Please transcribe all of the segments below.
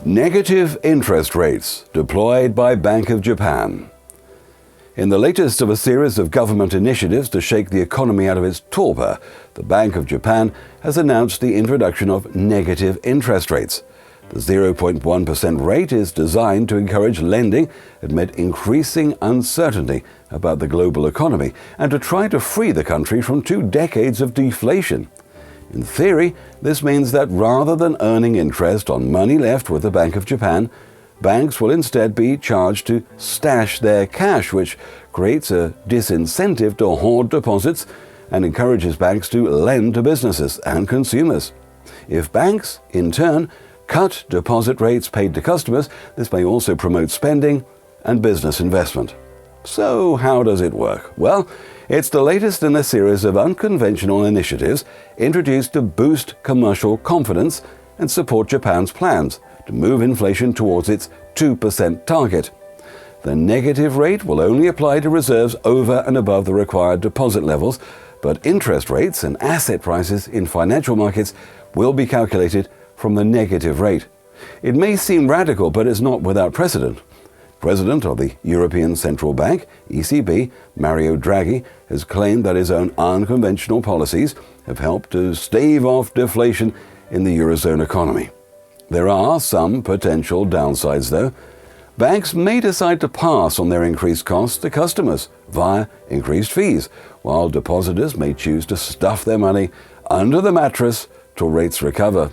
Negative interest rates deployed by Bank of Japan. In the latest of a series of government initiatives to shake the economy out of its torpor, the Bank of Japan has announced the introduction of negative interest rates. The 0.1% rate is designed to encourage lending amid increasing uncertainty about the global economy and to try to free the country from 2 decades of deflation. In theory, this means that rather than earning interest on money left with the Bank of Japan, banks will instead be charged to stash their cash, which creates a disincentive to hoard deposits and encourages banks to lend to businesses and consumers. If banks, in turn, cut deposit rates paid to customers, this may also promote spending and business investment. So how does it work? Well, it's the latest in a series of unconventional initiatives introduced to boost commercial confidence and support Japan's plans to move inflation towards its 2% target. The negative rate will only apply to reserves over and above the required deposit levels, but interest rates and asset prices in financial markets will be calculated from the negative rate. It may seem radical, but it's not without precedent. President of the European Central Bank, ECB, Mario Draghi, has claimed that his own unconventional policies have helped to stave off deflation in the Eurozone economy. There are some potential downsides, though. Banks may decide to pass on their increased costs to customers via increased fees, while depositors may choose to stuff their money under the mattress till rates recover.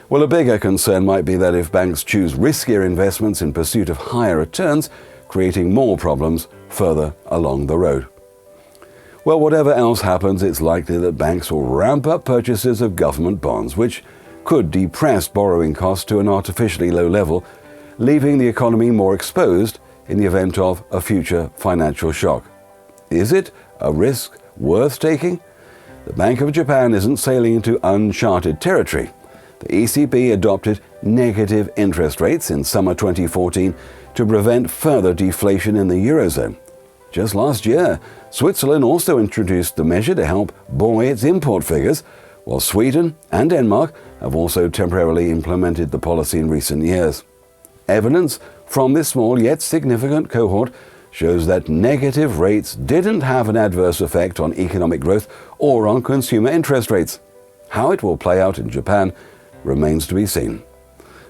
Well, a bigger concern might be that if banks choose riskier investments in pursuit of higher returns, creating more problems further along the road. Well, whatever else happens, it's likely that banks will ramp up purchases of government bonds, which could depress borrowing costs to an artificially low level, leaving the economy more exposed in the event of a future financial shock. Is it a risk worth taking? The Bank of Japan isn't sailing into uncharted territory. The ECB adopted negative interest rates in summer 2014 to prevent further deflation in the Eurozone. Just last year, Switzerland also introduced the measure to help buoy its import figures, while Sweden and Denmark have also temporarily implemented the policy in recent years. Evidence from this small yet significant cohort shows that negative rates didn't have an adverse effect on economic growth or on consumer interest rates. How it will play out in Japan remains to be seen.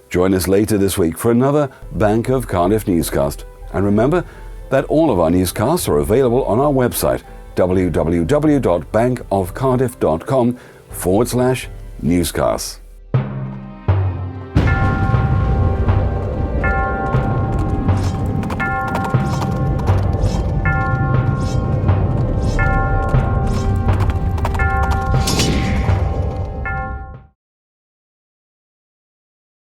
Join us later this week for another Bank of Cardiff newscast. And remember that all of our newscasts are available on our website, www.bankofcardiff.com/newscasts.